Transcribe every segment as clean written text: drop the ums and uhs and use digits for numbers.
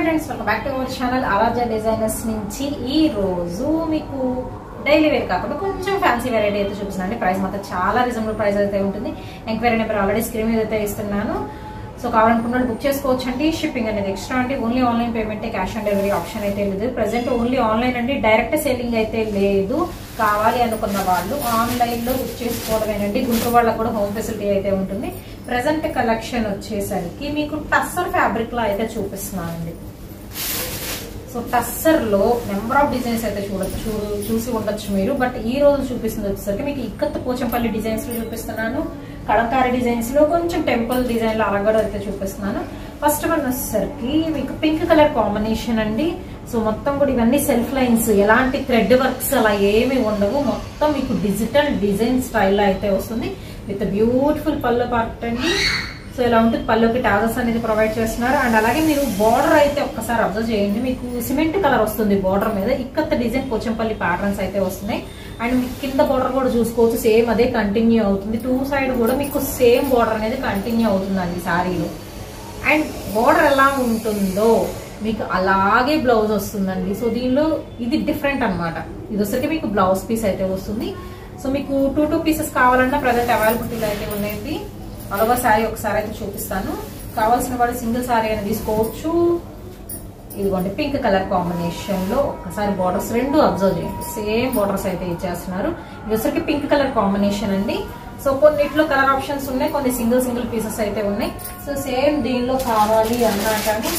Friends welcome back to our channel Aaradhya designers నుంచి ఈ రోజు మీకు డైలీ వేర్ కాకుండా కొంచెం ఫ్యాన్సీ వెరైటీ అయితే చూపిస్తున్నాను. ప్రైస్ మాత్రం చాలా రీజనబుల్ ప్రైస్ అయితే ఉంటుంది. ఎంక్వైరీ నెంబర్ ఆల్రెడీ స్క్రీన్ మీద అయితే ఇస్తున్నాను. సో కావాలనుకున్నట్టు బుక్ చేసుకోవచ్చు అండి. షిప్పింగ్ అనేది ఎక్స్ట్రా అండి. Only online payment, cash on delivery option అయితే లేదు. ప్రెసెంట్ ఓన్లీ ఆన్లైన్ అండి, డైరెక్ట్ సెల్లింగ్ అయితే లేదు. కావాలి అనుకున్న వాళ్ళు ఆన్లైన్ లో బుక్ చేసుకోవడమేనండి. గుంటూరు వాళ్ళకు కూడా హోమ్ ఫెసిలిటీ అయితే ఉంటుంది. ప్రెసెంట్ కలెక్షన్ వచ్చేసరికి మీకు టస్సర్ ఫ్యాబ్రిక్ లో అయితే చూపిస్తున్నానండి. సో టస్సర్ లో నెంబర్ ఆఫ్ డిజైన్స్ అయితే చూసి ఉండొచ్చు మీరు. బట్ ఈ రోజు చూపిస్తుంది వచ్చేసరికి మీకు ఇక్కత్ పోచంపల్లి డిజైన్స్ లో చూపిస్తున్నాను. కలంకారీ డిజైన్స్ లో కొంచెం టెంపుల్ డిజైన్ లో అలా కూడా అయితే చూపిస్తున్నాను. ఫస్ట్ వన్ వచ్చేసరికి మీకు పింక్ కలర్ కాంబినేషన్ అండి. సో మొత్తం కూడా ఇవన్నీ సెల్ఫ్ లైన్స్, ఎలాంటి థ్రెడ్ వర్క్స్ అలా ఏమి ఉండవు. మొత్తం మీకు డిజిటల్ డిజైన్ స్టైల్లో అయితే వస్తుంది. విత్ బ్యూటిఫుల్ పళ్ళు పార్ట్ అండి. సో ఇలా ఉంటుంది. పళ్ళుకి టాజర్స్ అనేది ప్రొవైడ్ చేస్తున్నారు. అండ్ అలాగే మీరు బార్డర్ అయితే ఒక్కసారి అబ్జర్వ్ చేయండి. మీకు సిమెంట్ కలర్ వస్తుంది బార్డర్ మీద. ఇక్కత్త డిజైన్ పోచంపల్లి ప్యాటర్న్స్ అయితే వస్తున్నాయి. అండ్ మీకు కింద బార్డర్ కూడా చూసుకోవచ్చు, సేమ్ అదే కంటిన్యూ అవుతుంది. టూ సైడ్ కూడా మీకు సేమ్ బార్డర్ అనేది కంటిన్యూ అవుతుందండి శారీలో. అండ్ బార్డర్ ఎలా ఉంటుందో మీకు అలాగే బ్లౌజ్ వస్తుందండి. సో దీనిలో ఇది డిఫరెంట్ అనమాట. ఇది వచ్చరికి మీకు బ్లౌజ్ పీస్ అయితే వస్తుంది. సో మీకు టూ పీసెస్ కావాలన్నా ప్రజెంట్ అవైలబిలిటీలో అయితే ఉన్నాయి. అలాగా శారీ ఒకసారి అయితే చూపిస్తాను. కావాల్సిన వాళ్ళు సింగిల్ శారీ అయినా తీసుకోవచ్చు. ఇదిగోండి పింక్ కలర్ కాంబినేషన్ లో ఒక్కసారి బార్డర్స్ రెండు అబ్జర్వ్ చేయండి. సేమ్ బార్డర్స్ అయితే ఇచ్చేస్తున్నారు. ఇది వచ్చరికి పింక్ కలర్ కాంబినేషన్ అండి. సో కొన్నిట్లో కలర్ ఆప్షన్స్ ఉన్నాయి, కొన్ని సింగిల్ పీసెస్ అయితే ఉన్నాయి. సో సేమ్ దీనిలో కావాలి అన్నా కానీ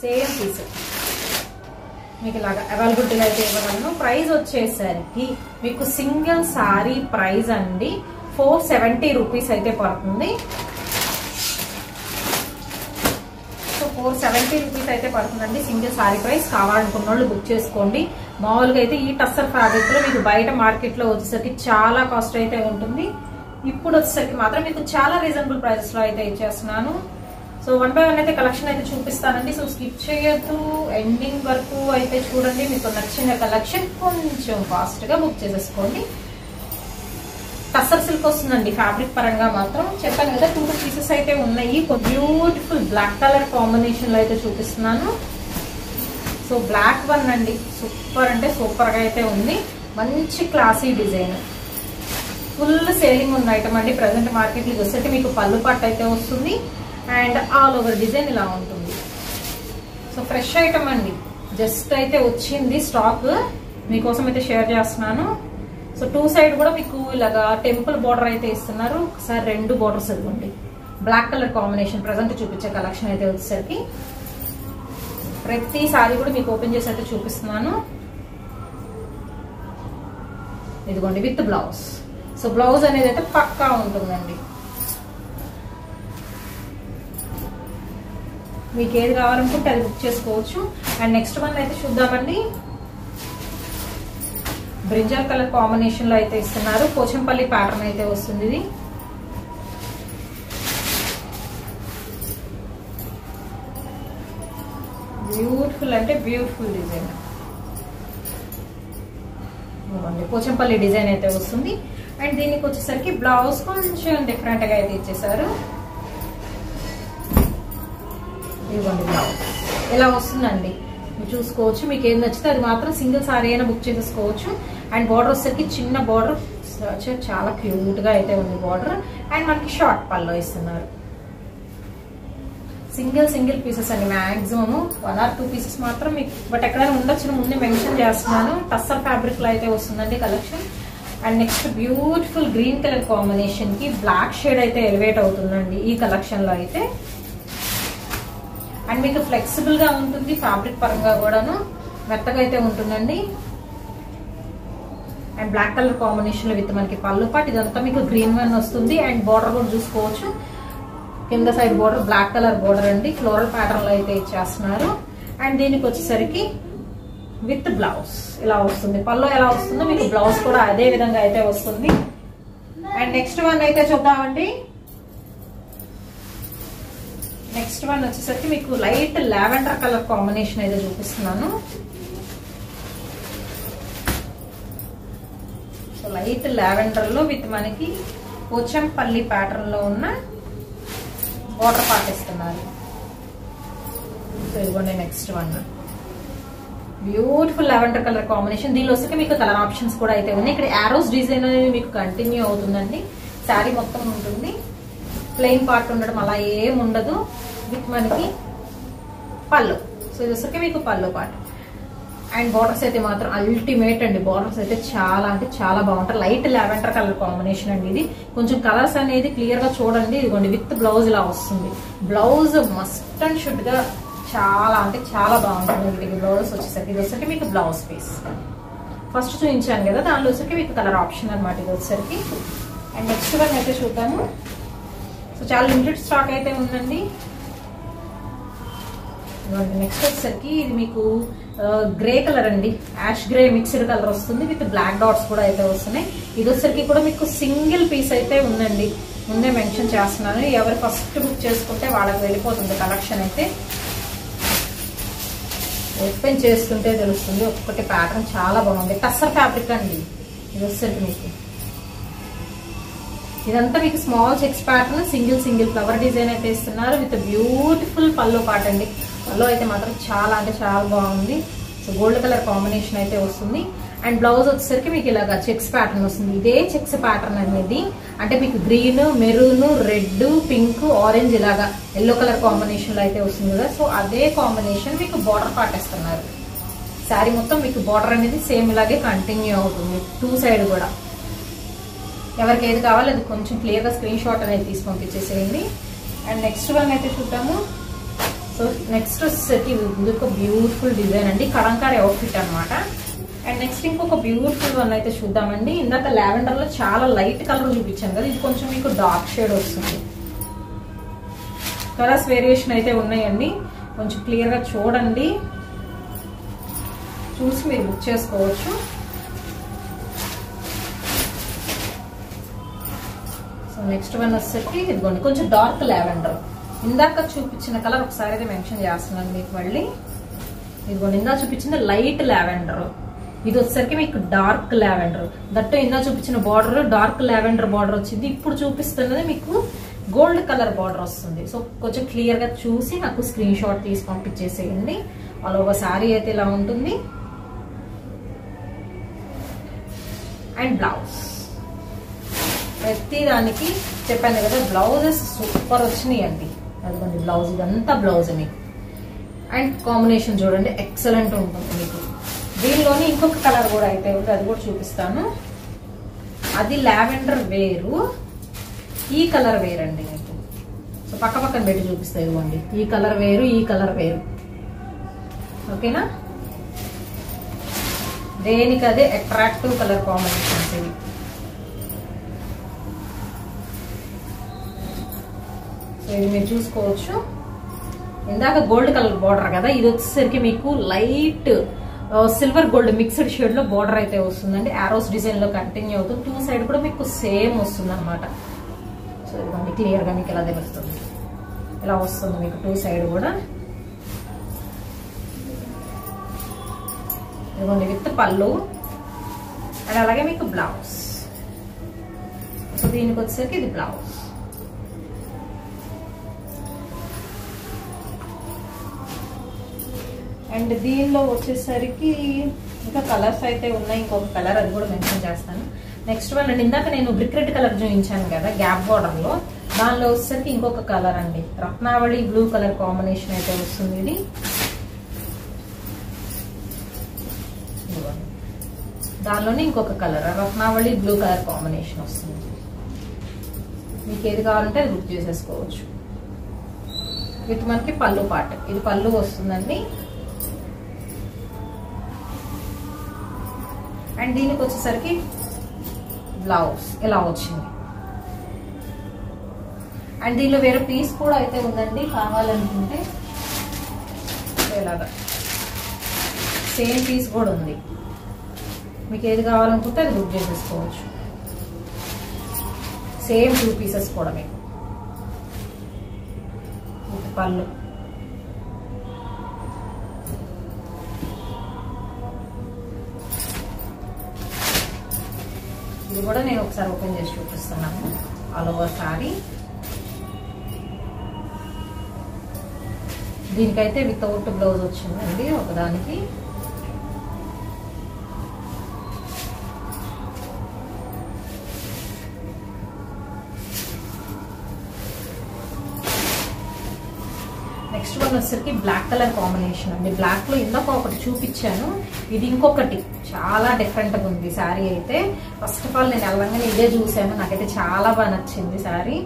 సేమ్ పీస్ మీకు ఇలాగా అవైలబిలిటీలో అయితే ఇవ్వగలను. ప్రైస్ వచ్చేసరికి మీకు సింగిల్ శారీ ప్రైస్ అండి 470 రూపీస్ అయితే పడుతుంది. సో 470 రూపీస్ అయితే పడుతుందండి సింగిల్ శారీ ప్రైస్. కావాలనుకున్న వాళ్ళు బుక్ చేసుకోండి. మామూలుగా అయితే ఈ టస్సర్ ఫ్యాబ్రిక్ లో మీకు బయట మార్కెట్ లో వచ్చేసరికి చాలా కాస్ట్ అయితే ఉంటుంది. ఇప్పుడు వచ్చేసరికి మాత్రం మీకు చాలా రీజనబుల్ ప్రైసెస్ లో అయితే ఇచ్చేస్తున్నాను. సో వన్ బై వన్ అయితే కలెక్షన్ అయితే చూపిస్తానండి. సో స్కిప్ చేయొద్దు, ఎండింగ్ వరకు అయితే చూడండి. మీకు నచ్చిన కలెక్షన్ కొంచెం ఫాస్ట్ గా బుక్ చేసేసుకోండి. టస్సర్ సిల్క్ వస్తుందండి ఫ్యాబ్రిక్ పరంగా మాత్రం. చెప్పాను కదా 2 పీసెస్ అయితే ఉన్నాయి. బ్యూటిఫుల్ బ్లాక్ కలర్ కాంబినేషన్ లో అయితే చూపిస్తున్నాను. సో బ్లాక్ వన్ అండి, సూపర్ అంటే సూపర్ గా అయితే ఉంది. మంచి క్లాసీ డిజైన్, ఫుల్ సేలింగ్ ఉన్న ఐటమ్ అండి. ప్రెసెంట్ మార్కెట్ లో వచ్చేసి మీకు పళ్ళు పట్టు అయితే వస్తుంది. అండ్ ఆల్ ఓవర్ డిజైన్ ఇలా ఉంటుంది. సో ఫ్రెష్ ఐటమ్ అండి, జస్ట్ అయితే వచ్చింది స్టాక్, మీకోసం అయితే షేర్ చేస్తున్నాను. సో టూ సైడ్ కూడా మీకు ఇలాగా టెంపుల్ బార్డర్ అయితే ఇస్తున్నారు. ఒకసారి రెండు బార్డర్స్ ఇవ్వండి. బ్లాక్ కలర్ కాంబినేషన్ ప్రెసెంట్ చూపించే కలెక్షన్ అయితే వచ్చేసరికి ప్రతి సారీ కూడా మీకు ఓపెన్ చేసి అయితే చూపిస్తున్నాను. ఇదిగోండి విత్ బ్లౌజ్. సో బ్లౌజ్ అనేది అయితే పక్కా ఉంటుందండి. మీకు ఏది కావాలనుకుంటే అది బుక్ చేసుకోవచ్చు. అండ్ నెక్స్ట్ వన్ అయితే చూద్దామండి. బ్రింజల్ కలర్ కాంబినేషన్ లో అయితే ఇస్తున్నారు. పోచంపల్లి ప్యాటర్న్ అయితే వస్తుంది. ఇది బ్యూటిఫుల్ అంటే బ్యూటిఫుల్ డిజైన్. పోచంపల్లి డిజైన్ అయితే వస్తుంది. అండ్ దీనికి వచ్చేసరికి బ్లౌజ్ కొంచెం డిఫరెంట్ గా అయితే ఇచ్చేసారు. ఇదిగోండి బ్లౌజ్ ఇలా వస్తుందండి. చూసుకోవచ్చు, మీకు ఏం నచ్చితే అది మాత్రం సింగిల్ సారీ అయినా బుక్ చేసేసుకోవచ్చు. అండ్ బార్డర్ వచ్చేసరికి చిన్న బార్డర్, చాలా క్యూట్ గా అయితే ఉంది బార్డర్. అండ్ మనకి షార్ట్ పల్లో ఇస్తున్నారు. సింగిల్ పీసెస్ అండి, మాక్సిమం 1 or 2 పీసెస్ మాత్రం మీకు బట్ ఎక్కడైనా ఉండొచ్చు, ముందే మెన్షన్ చేస్తున్నాను. టస్సర్ ఫ్యాబ్రిక్ లో అయితే వస్తుందండి collection. And next beautiful green colour combination కి బ్లాక్ షేడ్ అయితే ఎలివేట్ అవుతుందండి ఈ కలెక్షన్ లో అయితే. అండ్ మీకు ఫ్లెక్సిబుల్ గా ఉంటుంది, ఫ్యాబ్రిక్ పరంగా కూడాను మెత్తగా అయితే ఉంటుందండి. అండ్ బ్లాక్ కలర్ కాంబినేషన్ లో విత్ మనకి పళ్ళు పాటు ఇదంతా మీకు గ్రీన్ వన్ వస్తుంది. అండ్ బార్డర్ కూడా చూసుకోవచ్చు, కింద side border black colour border అండి. ఫ్లోరల్ ప్యాటర్న్ లో అయితే ఇచ్చేస్తున్నారు. అండ్ దీనికి వచ్చేసరికి విత్ బ్లౌజ్ ఇలా వస్తుంది. పళ్ళు ఎలా వస్తుందో మీకు బ్లౌజ్ కూడా అదే విధంగా అయితే వస్తుంది. అండ్ నెక్స్ట్ వన్ అయితే చూద్దామండి. నెక్స్ట్ వన్ వచ్చేసరికి మీకు లైట్ లావెండర్ కలర్ కాంబినేషన్ అయితే చూపిస్తున్నాను. సో లైట్ లావెండర్ లో విత్ మనకి పోచంపల్లి ప్యాటర్న్ లో ఉన్న వాటర్ పార్ట్ ఇస్తున్నారు. సో ఇదిగోండి next one, beautiful lavender colour combination. దీనిలో వచ్చి మీకు కలర్ ఆప్షన్స్ కూడా అయితే ఉన్నాయి. ఇక్కడ యారోస్ డిజైన్ అనేది మీకు కంటిన్యూ అవుతుందండి. శారీ మొత్తం ఉంటుంది, ప్లెయిన్ పార్ట్ ఉండడం అలా ఏం ఉండదు. విత్ మనకి పళ్ళు, సో ఇది వచ్చరికి మీకు పళ్ళు పార్ట్. అండ్ బార్డర్స్ అయితే మాత్రం అల్టిమేట్ అండి. బార్డర్స్ అయితే చాలా అంటే చాలా బాగుంటాయి. లైట్ లావెండర్ కలర్ కాంబినేషన్ అండి. ఇది కొంచెం కలర్స్ అనేది క్లియర్ గా చూడండి. ఇదిగోండి విత్ బ్లౌజ్ ఇలా వస్తుంది. బ్లౌజ్ మస్ట్ అండ్ షుడ్ గా చాలా అంటే చాలా బాగుంటుంది. వీటికి బ్లౌజ్ వచ్చేసరికి ఇది వచ్చరికి మీకు బ్లౌజ్ పీస్ ఫస్ట్ చూపించాను కదా, దానిలో వచ్చరికి మీకు కలర్ ఆప్షన్ అనమాట ఇది వచ్చరికి. అండ్ నెక్స్ట్ వన్ అయితే చూద్దాము. సో చాలా లిమిటెడ్ స్టాక్ అయితే ఉందండి. నెక్స్ట్ వచ్చేసరికి ఇది మీకు గ్రే కలర్ అండి, యాష్ గ్రే మిక్స్డ్ కలర్ వస్తుంది. విత్ బ్లాక్ డాట్స్ కూడా అయితే వస్తున్నాయి. ఇది వచ్చరికి కూడా మీకు సింగిల్ పీస్ అయితే ఉందండి. ముందే మెన్షన్ చేస్తున్నాను, ఎవరు ఫస్ట్ బుక్ చేసుకుంటే వాళ్ళకి వెళ్ళిపోతుంది కలెక్షన్ అయితే. ఓపెన్ చేస్తుంటే తెలుస్తుంది. ఒక్కొక్కటి ప్యాటర్న్ చాలా బాగుంది. టస్సర్ ఫ్యాబ్రిక్ అండి ఇది వచ్చేసరికి మీకు. ఇదంతా మీకు small checks pattern, single flower design అయితే ఇస్తున్నారు. విత్ బ్యూటిఫుల్ పల్లో పాట అండి. పల్లో అయితే మాత్రం చాలా అంటే చాలా బాగుంది. సో గోల్డ్ కలర్ కాంబినేషన్ అయితే వస్తుంది. అండ్ బ్లౌజ్ వచ్చేసరికి మీకు ఇలాగా చెక్స్ ప్యాటర్న్ వస్తుంది. ఇదే చెక్స్ ప్యాటర్న్ అనేది అంటే మీకు green, maroon, red, pink, orange ఇలాగా ఎల్లో కలర్ కాంబినేషన్ లో అయితే వస్తుంది కదా. సో అదే కాంబినేషన్ మీకు బార్డర్ పార్ట్ ఇస్తున్నారు. శారీ మొత్తం మీకు బార్డర్ అనేది సేమ్ ఇలాగే కంటిన్యూ అవుతుంది, టూ సైడ్ కూడా. ఎవరికి ఏది కావాలో అది కొంచెం క్లియర్ గా స్క్రీన్ షాట్ అనేది తీసి పంపించేసేయండి. అండ్ నెక్స్ట్ వన్ అయితే చూద్దాము. సో నెక్స్ట్ వచ్చేసరికి ఇంకొక బ్యూటిఫుల్ డిజైన్ అండి, కలంకారీ అవుట్ఫిట్ అనమాట. అండ్ నెక్స్ట్ ఇంకొక బ్యూటిఫుల్ వన్ అయితే చూద్దామండి. ఇందాక లావెండర్ లో చాలా లైట్ కలర్ చూపించాను కదా, ఇది కొంచెం మీకు డార్క్ షేడ్ వస్తుంది. కలర్స్ వేరియేషన్ అయితే ఉన్నాయండి, కొంచెం క్లియర్ గా చూడండి, చూసి మీరు బుక్ చేసుకోవచ్చు. సో నెక్స్ట్ వన్ వచ్చేసరికి ఇదిగోండి కొంచెం డార్క్ లావెండర్. ఇందాక చూపించిన కలర్ ఒకసారి అయితే మెన్షన్ చేస్తున్నాను మీకు మళ్ళీ. ఇదిగోండి ఇందాక చూపించింది లైట్ లావెండర్, ఇది వచ్చేసరికి మీకు డార్క్ లావెండర్. దట్టు ఇందాక చూపించిన బార్డర్ డార్క్ లావెండర్ బార్డర్ వచ్చింది. ఇప్పుడు చూపిస్తున్నది మీకు గోల్డ్ కలర్ బార్డర్ వస్తుంది. సో కొంచెం క్లియర్ గా చూసి నాకు స్క్రీన్ షాట్ తీసి పంపించేసేయండి. ఆల్ ఓవర్ శారీ అయితే ఇలా ఉంటుంది. అండ్ బ్లౌజ్ ప్రతి దానికి చెప్పాను కదా, బ్లౌజెస్ సూపర్ వచ్చినాయి అండి. అదిగోండి బ్లౌజ్, ఇదంతా బ్లౌజ్ మీకు. అండ్ కాంబినేషన్ చూడండి ఎక్సలెంట్ ఉంటుంది మీకు. దీనిలోని ఇంకొక కలర్ కూడా అయితే ఉంది, అది కూడా చూపిస్తాను. అది లావెండర్ వేరు, ఈ కలర్ వేరండి మీకు. సో పక్క పక్కన పెట్టి చూపిస్తాయి. ఇదిగోండి ఈ కలర్ వేరు, ఈ కలర్ వేరు. ఓకేనా, దేనికి అదే అట్రాక్టివ్ కలర్ కాంబినేషన్స్ ఇవి. సో ఇది మీరు చూసుకోవచ్చు. ఇందాక గోల్డ్ కలర్ బార్డర్ కదా, ఇది వచ్చేసరికి మీకు light silver gold mixed shade లో బార్డర్ అయితే వస్తుందండి. ఆరోస్ డిజైన్ లో కంటిన్యూ అవుతుంది. టూ సైడ్ కూడా మీకు సేమ్ వస్తుంది అనమాట. సో ఇదిగోండి క్లియర్ గా మీకు ఇలా తెలుస్తుంది, ఇలా వస్తుంది మీకు టూ సైడ్ కూడా. ఇదిగోండి విత్ పళ్ళు అండ్ అలాగే మీకు బ్లౌజ్. సో దీనికి వచ్చేసరికి ఇది బ్లౌజ్. అండ్ దీనిలో వచ్చేసరికి ఇంకా కలర్స్ అయితే ఉన్నాయి. ఇంకొక కలర్ అది కూడా మెన్షన్ చేస్తాను. నెక్స్ట్ వన్ అండి, ఇందాక నేను బ్రిక్ రెడ్ కలర్ చూపించాను కదా గ్యాప్ బార్డర్ లో, దానిలో వచ్చేసరికి ఇంకొక కలర్ అండి, రత్నావళి బ్లూ కలర్ కాంబినేషన్ అయితే వస్తుంది. ఇది దానిలోనే ఇంకొక కలర్ రత్నావళి బ్లూ కలర్ కాంబినేషన్ వస్తుంది. మీకు ఏది కావాలంటే అది బుక్ చేసేసుకోవచ్చు. విత్ మనకి పళ్ళు పార్ట్, ఇది పళ్ళు వస్తుందండి. అండ్ దీనికి వచ్చేసరికి బ్లౌజ్ ఇలా వచ్చింది. అండ్ దీనిలో వేరే పీస్ కూడా అయితే ఉందండి, కావాలనుకుంటే ఇలాగా సేమ్ పీస్ కూడా ఉంది. మీకు ఏది కావాలనుకుంటే అది బుక్ చేసేసుకోవచ్చు. సేమ్ 2 పీసెస్ కూడా మీకు పళ్ళు. ఇది కూడా నేను ఒకసారి ఓపెన్ చేసి చూపిస్తున్నాను. ఆల్ ఓవర్ సారీ దీనికైతే వితౌట్ బ్లౌజ్ వచ్చిందండి ఒకదానికి. నెక్స్ట్ వన్ వచ్చేసరికి బ్లాక్ కలర్ కాంబినేషన్ అండి. బ్లాక్ లో ఇందాక ఒకటి చూపించాను, ఇది ఇంకొకటి చాలా డిఫరెంట్ గా ఉంది శారీ అయితే. ఫస్ట్ ఆఫ్ ఆల్ నేను వెళ్ళంగానే ఇదే చూసాను, నాకైతే చాలా బాగా నచ్చింది శారీ.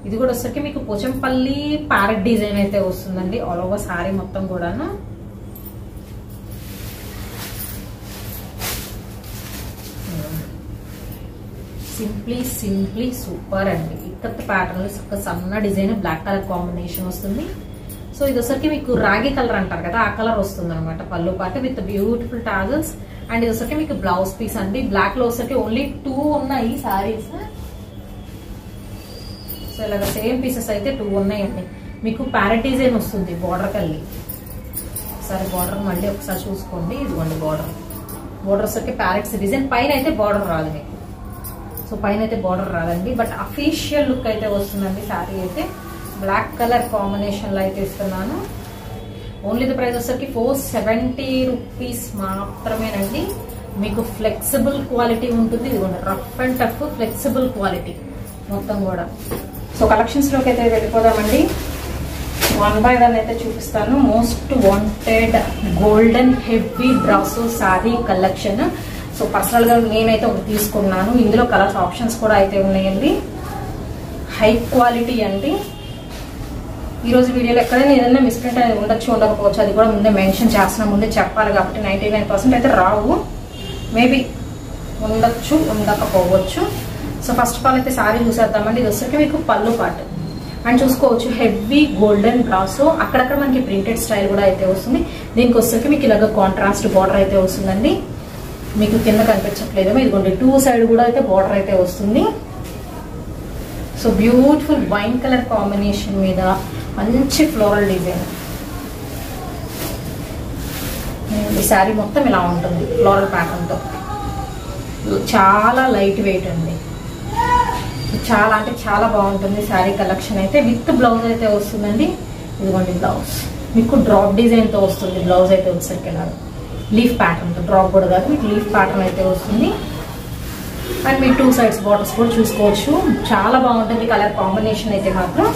ఇది కూడా వచ్చేసరికి మీకు పోచంపల్లి ప్యారెట్ డిజైన్ అయితే వస్తుందండి ఆల్ ఓవర్ శారీ మొత్తం కూడాను. సింప్లీ సూపర్ అండి. ఇక్కత్ ప్యాటర్న్ లో సన్న డిజైన్ బ్లాక్ కలర్ కాంబినేషన్ వస్తుంది. సో ఇది వచ్చరికి మీకు రాగి కలర్ అంటారు కదా, ఆ కలర్ వస్తుంది అనమాట పళ్ళు పాటు విత్ బ్యూటిఫుల్ టాజల్స్. అండ్ ఇది వచ్చరికి మీకు బ్లౌజ్ పీస్ అండి. బ్లాక్ లో వచ్చరికి ఓన్లీ 2 ఉన్నాయి సారీస్. సో ఇలాగ సేమ్ పీసెస్ అయితే 2 ఉన్నాయండి. మీకు ప్యారెట్ డిజైన్ వస్తుంది బోర్డర్ కల్లి. ఒకసారి బోర్డర్ మళ్ళీ ఒకసారి చూసుకోండి. ఇదిగోండి బోర్డర్ వచ్చరికి ప్యారెట్స్ డిజైన్. పైన అయితే బోర్డర్ రాదు మీకు. సో పైన అయితే బోర్డర్ రాదండి, బట్ అఫీషియల్ లుక్ అయితే వస్తుందండి శారీ అయితే. బ్లాక్ కలర్ కాంబినేషన్ లో అయితే ఇస్తున్నాను. ఓన్లీ ద ప్రైస్ వచ్చరికి 470 రూపీస్ మాత్రమేనండి. మీకు ఫ్లెక్సిబుల్ క్వాలిటీ ఉంటుంది. ఇది కూడా rough and tough flexible quality మొత్తం కూడా. సో కలెక్షన్స్ లోకి అయితే వెళ్ళిపోదామండి. 1 by 1 అయితే చూపిస్తాను. Most wanted golden heavy brasso sari collection. So personal గా నేనైతే ఒకటి తీసుకున్నాను. ఇందులో కలర్స్ ఆప్షన్స్ కూడా అయితే ఉన్నాయండి. హై క్వాలిటీ అండి. ఈ రోజు వీడియోలో ఎక్కడైనా ఏదైనా మిస్ప్రింట్ అనేది ఉండొచ్చు ఉండకపోవచ్చు, అది కూడా ముందే మెన్షన్ చేస్తున్నా, ముందే చెప్పాలి కాబట్టి 99% అయితే రావు. మేబీ ఉండొచ్చు ఉండకపోవచ్చు. సో ఫస్ట్ ఆఫ్ ఆల్ అయితే శారీ చూసేద్దామండి. ఇది వచ్చేసరికి మీకు పళ్ళు పాటు అండ్ చూసుకోవచ్చు హెవీ గోల్డెన్ బ్రాసో. అక్కడక్కడ మనకి ప్రింటెడ్ స్టైల్ కూడా అయితే వస్తుంది. దీనికి వచ్చేసరికి మీకు ఇలాగ కాంట్రాస్ట్ బార్డర్ అయితే వస్తుందండి. మీకు కింద కనిపించట్లేదు, ఇదిగోండి 2 సైడ్ కూడా అయితే బార్డర్ అయితే వస్తుంది. So beautiful wine colour combination మీద మంచి ఫ్లోరల్ డిజైన్. ఈ శారీ మొత్తం ఇలా ఉంటుంది ఫ్లోరల్ ప్యాటర్న్ తో. చాలా లైట్ వెయిట్ అండి. చాలా అంటే చాలా బాగుంటుంది శారీ కలెక్షన్ అయితే. విత్ బ్లౌజ్ అయితే వస్తుందండి. ఇదిగోండి బ్లౌజ్ మీకు డ్రాప్ డిజైన్ తో వస్తుంది. బ్లౌజ్ అయితే వచ్చేసరికి ఇలా లీఫ్ ప్యాటర్న్ తో, డ్రాప్ కూడా కాదు, మీకు లీఫ్ ప్యాటర్న్ అయితే వస్తుంది. అండ్ మీ 2 సైడ్స్ బార్డర్స్ కూడా చూసుకోవచ్చు. చాలా బాగుంటుంది కలర్ కాంబినేషన్ అయితే మాత్రం.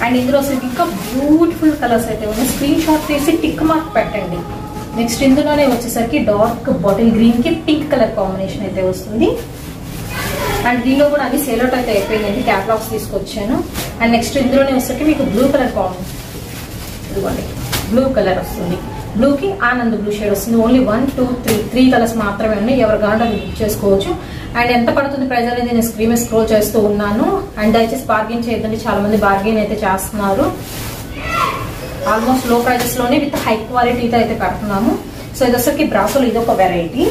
అండ్ ఇందులో ఇంకా బ్యూటిఫుల్ కలర్స్ అయితే ఉన్నాయి. స్క్రీన్ షాట్ తీసి టిక్ మార్క్ పెట్టండి. నెక్స్ట్ ఇందులోనే వచ్చేసరికి డార్క్ బాటిల్ గ్రీన్ కి పింక్ కలర్ కాంబినేషన్ అయితే వస్తుంది. అండ్ దీనిలో కూడా అన్ని సేల్ అవుట్ అయితే అయిపోయిందండి. క్యాటలాగ్స్ తీసుకొచ్చాను. అండ్ నెక్స్ట్ ఇందులోనే వచ్చేసరికి మీకు బ్లూ కలర్ కాంబినేషన్, ఇదిగోండి బ్లూ కలర్ వస్తుంది. బ్లూ కి ఆనంద్ బ్లూ షేడ్ వస్తుంది. ఓన్లీ 1 2 3 కలర్స్ మాత్రమే ఉన్నాయి. ఎవరు కావాలంటే బుక్ చేసుకోవచ్చు. అండ్ ఎంత పడుతుంది ప్రైస్ అనేది నేను స్క్రీన్ మీద స్క్రోల్ చేస్తూ ఉన్నాను. అండ్ దయచేసి బార్గెన్ చేయొద్దండి, చాలా మంది బార్గెన్ అయితే చేస్తున్నారు. ఆల్మోస్ట్ లో ప్రైజెస్ లోనే విత్ హై క్వాలిటీతో అయితే పెడుతున్నాము. సో ఇది వచ్చరికి బ్రాసోలో ఇది ఒక వెరైటీ.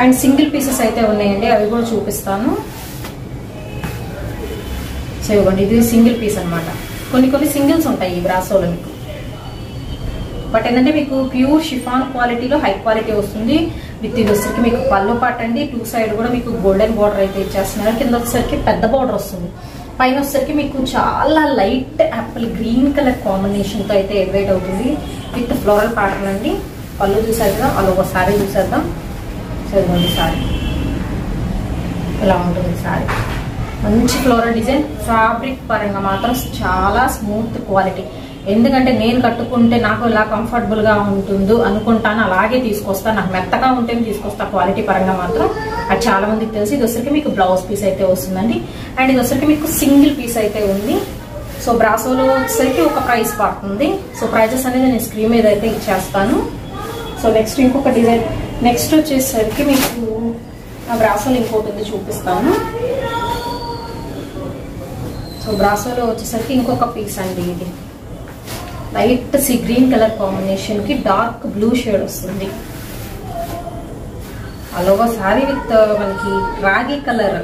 అండ్ సింగిల్ పీసెస్ అయితే ఉన్నాయండి, అవి కూడా చూపిస్తాను. సో ఇవ్వండి, ఇది సింగిల్ పీస్ అనమాట. కొన్ని సింగిల్స్ ఉంటాయి ఈ బ్రాసోలో మీకు. బట్ ఏంటంటే మీకు ప్యూర్ షిఫాన్ క్వాలిటీలో హై క్వాలిటీ వస్తుంది. విత్ ఇది వచ్చరికి మీకు పళ్ళు పాట అండి. 2 సైడ్ కూడా మీకు గోల్డెన్ బార్డర్ అయితే ఇచ్చేస్తున్నారు. కింద వచ్చేసరికి పెద్ద బార్డర్ వస్తుంది. పైన వచ్చేసరికి మీకు చాలా light apple green colour combination తో అయితే ఎలివేట్ అవుతుంది. విత్ ఫ్లోరల్ ప్యాటర్న్ అండి. పళ్ళు చూసేద్దాం, అలా ఒక శారీ చూసేద్దాం. సరిపోయింది శారీ ఇలా ఉంటుంది. శారీ మంచి ఫ్లోరల్ డిజైన్. ఫ్యాబ్రిక్ పరంగా మాత్రం చాలా స్మూత్ క్వాలిటీ. ఎందుకంటే నేను కట్టుకుంటే నాకు ఇలా కంఫర్టబుల్ గా ఉంటుందో అనుకుంటాను, అలాగే తీసుకొస్తాను. నాకు మెత్తగా ఉంటేనే తీసుకొస్తా. క్వాలిటీ పరంగా మాత్రం అది చాలా మందికి తెలుసు. ఇది వచ్చరికి మీకు బ్లౌజ్ పీస్ అయితే వస్తుందండి. అండ్ ఇది వచ్చరికి మీకు సింగిల్ పీస్ అయితే ఉంది. సో బ్రాసోలో వచ్చేసరికి ఒక ప్రైస్ పడుతుంది. సో ప్రైజెస్ అనేది నేను స్క్రీన్ మీద అయితే ఇచ్చేస్తాను. సో నెక్స్ట్ ఇంకొక డిజైన్. నెక్స్ట్ వచ్చేసరికి మీకు ఆ బ్రాసోలో ఇంకోటి ఉంది, చూపిస్తాను. సో బ్రాసోలో వచ్చేసరికి ఇంకొక పీస్ అండి. ఇది light sea green colour combination కి డార్క్ బ్లూ షేడ్ వస్తుంది. అలోవా శారీ విత్ మనకి రాగి కలర్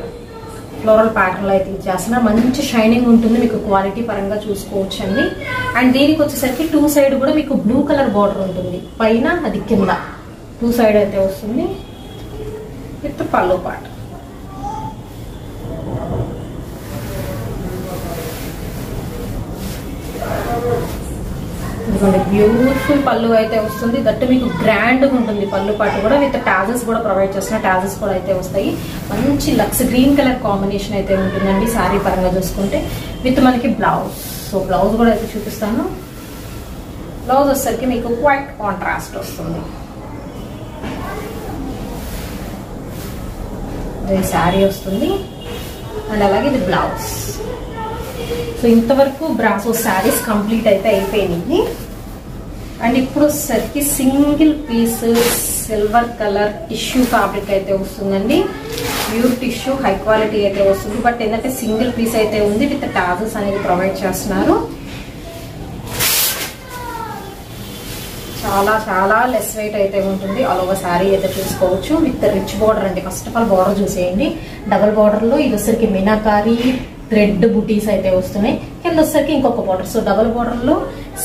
ఫ్లోరల్ ప్యాటర్న్ లో అయితే ఇచ్చేస్తున్నా. మంచి షైనింగ్ ఉంటుంది, మీకు క్వాలిటీ పరంగా చూసుకోవచ్చు అండి. అండ్ దీనికి వచ్చేసరికి 2 సైడ్ కూడా మీకు బ్లూ కలర్ బార్డర్ ఉంటుంది. పైన అది కింద 2 సైడ్ అయితే వస్తుంది విత్ పళ్ళు పాట. ఇదిగోండి బ్యూటిఫుల్ పళ్ళు అయితే వస్తుంది. దట్టు మీకు గ్రాండ్గా ఉంటుంది పళ్ళు పాటు కూడా. విత్ టాజెస్ కూడా ప్రొవైడ్ చేస్తున్న టాజెస్ కూడా అయితే వస్తాయి. మంచి లక్స్ గ్రీన్ కలర్ కాంబినేషన్ అయితే ఉంటుందండి శారీ పరంగా చూసుకుంటే. విత్ మనకి బ్లౌజ్. సో బ్లౌజ్ కూడా అయితే చూపిస్తాను. బ్లౌజ్ వచ్చేసరికి మీకు క్వైట్ కాంట్రాస్ట్ వస్తుంది. ఇది శారీ వస్తుంది అండ్ అలాగే ఇది బ్లౌజ్. సో ఇంతవరకు బ్రాసో శారీస్ కంప్లీట్ అయితే అయిపోయినాయి. అండ్ ఇప్పుడు వచ్చేసరికి single piece silver colour tissue fabric అయితే వస్తుందండి. ప్యూర్ టిష్యూ హై క్వాలిటీ అయితే వస్తుంది. బట్ ఏంటంటే సింగిల్ పీస్ అయితే ఉంది. విత్ టాజెస్ అనేది ప్రొవైడ్ చేస్తున్నారు. చాలా చాలా లెస్ వెయిట్ అయితే ఉంటుంది. ఆల్ ఓవర్ శారీ అయితే చూసుకోవచ్చు. విత్ రిచ్ బార్డర్ అండి. ఫస్ట్ ఆఫ్ ఆల్ బార్డర్ చూసేయండి. డబల్ బార్డర్ లో ఇది వచ్చరికి మీనాకారి థ్రెడ్ బుటీస్ అయితే వస్తున్నాయి. కింద వచ్చరికి ఇంకొక బార్డర్. సో డబల్ బార్డర్ లో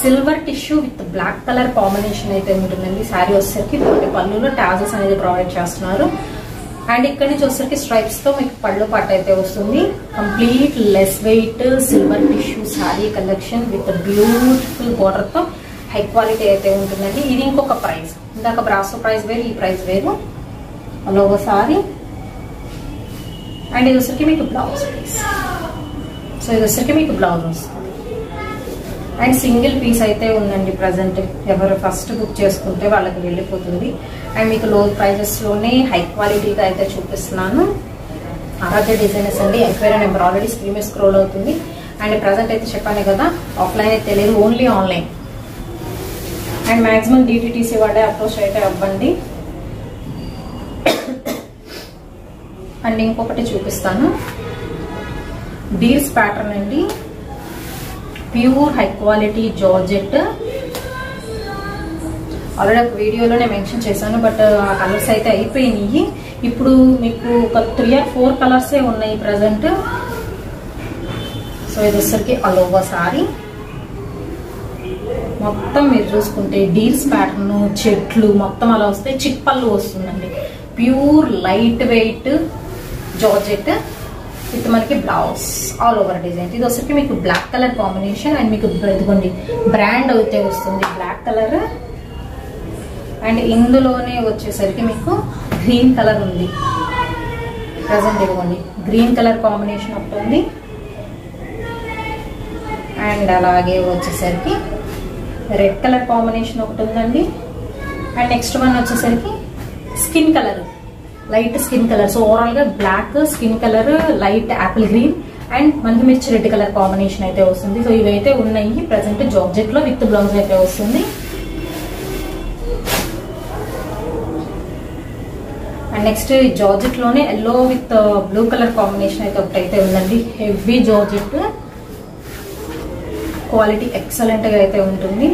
silver tissue with black colour combination అయితే ఉంటుందండి. శారీ వచ్చేసరికి పళ్ళులో టాజెస్ అనేది ప్రొవైడ్ చేస్తున్నారు. అండ్ ఇక్కడ నుంచి వచ్చేసరికి స్ట్రైప్స్ తో మీకు పళ్ళు పాటు అయితే వస్తుంది. Complete less weight silver tissue sari collection with beautiful border తో హై క్వాలిటీ అయితే ఉంటుందండి. ఇది ఇంకొక ప్రైస్. ఇందాక బ్రాసో ప్రైస్ వేరు, ఈ ప్రైస్ వేరు. All over sorry. అండ్ ఇది వచ్చరికి మీకు బ్లౌజ్ పీస్. సో ఇది వచ్చరికి మీకు బ్లౌజ్ వస్తుంది. అండ్ సింగిల్ పీస్ అయితే ఉందండి ప్రజెంట్. ఎవరు ఫస్ట్ బుక్ చేసుకుంటే వాళ్ళకి వెళ్ళిపోతుంది. అండ్ మీకు లో ప్రైజెస్ లోనే హై క్వాలిటీగా అయితే చూపిస్తున్నాను. ఆరాధ్య డిజైనర్స్ అండి. ఎంక్వైరీ నెంబర్ ఆల్రెడీ స్క్రీన్ మీద స్క్రోల్ అవుతుంది. అండ్ ప్రజెంట్ అయితే చెప్పాను కదా, ఆఫ్లైన్ అయితే తెలియదు, only online. And maximum DTTC వాడే అప్రోచ్ అయితే అవ్వండి. అండ్ ఇంకొకటి చూపిస్తాను. డీల్స్ ప్యాటర్న్ అండి. Pure high quality georgette. Already ఒక వీడియోలోనే మెన్షన్ చేశాను. బట్ ఆ కలర్స్ అయితే అయిపోయినాయి. ఇప్పుడు మీకు ఒక 3 or 4 కలర్సే ఉన్నాయి ప్రజెంట్. సో ఇది వచ్చరికి ఆల్ ఓవర్ సారీ. మొత్తం మీరు చూసుకుంటే డీల్స్ ప్యాటర్న్ చెట్లు మొత్తం అలా వస్తాయి. చిప్పళ్ళు వస్తుందండి. Pure light weight georgette with మనకి బ్లౌజ్ ఆల్ ఓవర్ డిజైన్. ఇది వచ్చరికి మీకు బ్లాక్ కలర్ కాంబినేషన్. అండ్ మీకు ఇదిగోండి బ్రాండ్ అయితే వస్తుంది బ్లాక్ కలర్. అండ్ ఇందులోనే వచ్చేసరికి మీకు గ్రీన్ కలర్ ఉంది ప్రజెంట్. ఇదిగోండి గ్రీన్ కలర్ కాంబినేషన్ ఒకటి ఉంది. అండ్ అలాగే వచ్చేసరికి రెడ్ కలర్ కాంబినేషన్ ఒకటి ఉందండి. అండ్ నెక్స్ట్ వన్ వచ్చేసరికి skin colour, light skin colour. So overall గా black, skin colour, light apple green and మనకి మిర్చి రెడ్ కలర్ కాంబినేషన్ అయితే వస్తుంది. సో ఇవైతే ఉన్నాయి ప్రజెంట్ జార్జెట్ లో. విత్ బ్లౌజ్ అయితే వస్తుంది. అండ్ నెక్స్ట్ జార్జెట్ లోనే yellow with blue colour combination అయితే ఒకటి అయితే ఉందండి. హెవీ జార్జెట్, క్వాలిటీ ఎక్సలెంట్ గా అయితే ఉంటుంది.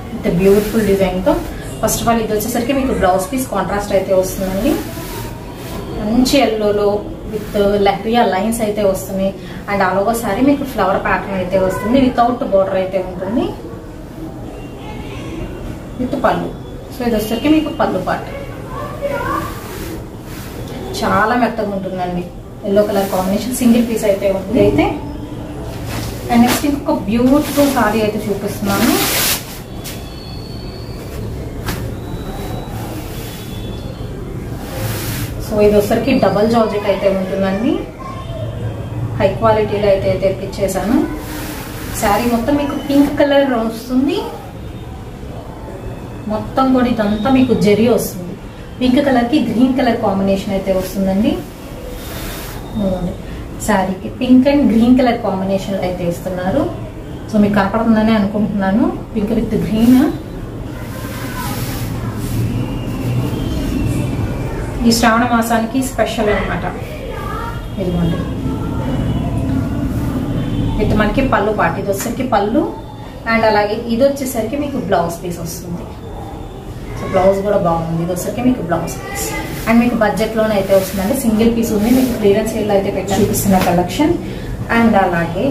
విత్ బ్యూటిఫుల్ డిజైన్ తో. ఫస్ట్ ఆఫ్ ఆల్ ఇది వచ్చేసరికి మీకు బ్లౌజ్ పీస్ కాంట్రాస్ట్ అయితే వస్తుందండి. మంచి ఎల్లోలో విత్ లెహరియా లైన్స్ అయితే వస్తున్నాయి. అండ్ ఆల్ ఓవర్ సారీ మీకు ఫ్లవర్ ప్యాటర్న్ అయితే వస్తుంది. వితౌట్ బోర్డర్ అయితే ఉంటుంది. విత్ పళ్ళు. సో ఇది వచ్చేసరికి మీకు పళ్ళు పార్ట్. చాలా మెత్తగా ఉంటుందండి. Yellow colour combination single piece అయితే ఉంది. అయితే అండ్ నెక్స్ట్ ఇంకొక బ్యూటిఫుల్ సారీ అయితే చూపిస్తున్నాను. సో ఇది వచ్చరికి డబల్ జార్జెట్ అయితే ఉంటుందండి. హై క్వాలిటీలో అయితే తెప్పించేసాను. శారీ మొత్తం మీకు పింక్ కలర్ వస్తుంది. మొత్తం కూడా ఇదంతా మీకు జెరీ వస్తుంది. పింక్ కలర్ కి గ్రీన్ కలర్ కాంబినేషన్ అయితే వస్తుందండి. శారీకి pink and green colour combination అయితే ఇస్తున్నారు. సో మీకు కనపడుతుందని అనుకుంటున్నాను. Pink with green. ఈ శ్రావణ మాసానికి స్పెషల్ అనమాట. ఇదిగోండి విత్ మనకి పళ్ళు పాటు. ఇది వచ్చేసరికి పళ్ళు. అండ్ అలాగే ఇది వచ్చేసరికి మీకు బ్లౌజ్ పీస్ వస్తుంది. సో బ్లౌజ్ కూడా బాగుంది. ఇది వచ్చేసరికి మీకు బ్లౌజ్ పీస్. అండ్ మీకు బడ్జెట్ లోనే అయితే వస్తుందండి. సింగిల్ పీస్ ఉంది. మీకు క్లియరెన్స్ సేల్ అయితే పెట్టి చూపిస్తున్న కలెక్షన్. అండ్ అలాగే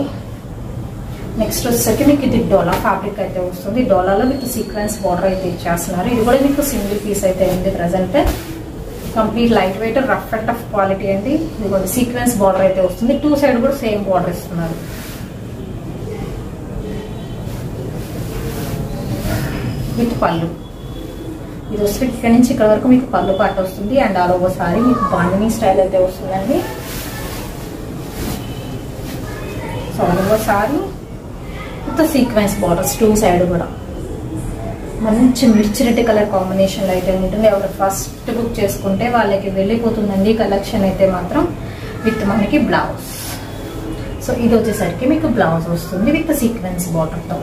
నెక్స్ట్ వచ్చేసరికి మీకు ఇది డోలా ఫ్యాబ్రిక్ అయితే వస్తుంది. డోలాలో విత్ సీక్వెన్స్ బార్డర్ అయితే ఇచ్చేస్తున్నారు. ఇది కూడా మీకు సింగిల్ పీస్ అయితే ఉంది present. Complete light weight rough and tough quality అండి. ఇది కూడా సీక్వెన్స్ బార్డర్ అయితే వస్తుంది. 2 సైడ్ కూడా సేమ్ బార్డర్ ఇస్తున్నారు. విత్ పళ్ళు. ఇది వస్తే ఇక్కడ నుంచి ఇక్కడ వరకు మీకు పళ్ళు పాటు వస్తుంది. అండ్ ఆల్ ఓవర్ సారీ మీకు బాండినీ స్టైల్ అయితే వస్తుందండి. So all over sorry with sequence borders 2 side కూడా మంచి మిర్చి రెడ్ కలర్ కాంబినేషన్ లో అయితే ఉంటుంది. ఎవరు ఫస్ట్ బుక్ చేసుకుంటే వాళ్ళకి వెళ్ళిపోతుందండి కలెక్షన్ అయితే మాత్రం. విత్ మనకి బ్లౌజ్. సో ఇది వచ్చేసరికి మీకు బ్లౌజ్ వస్తుంది విత్ సీక్వెన్స్ బార్డర్ తో.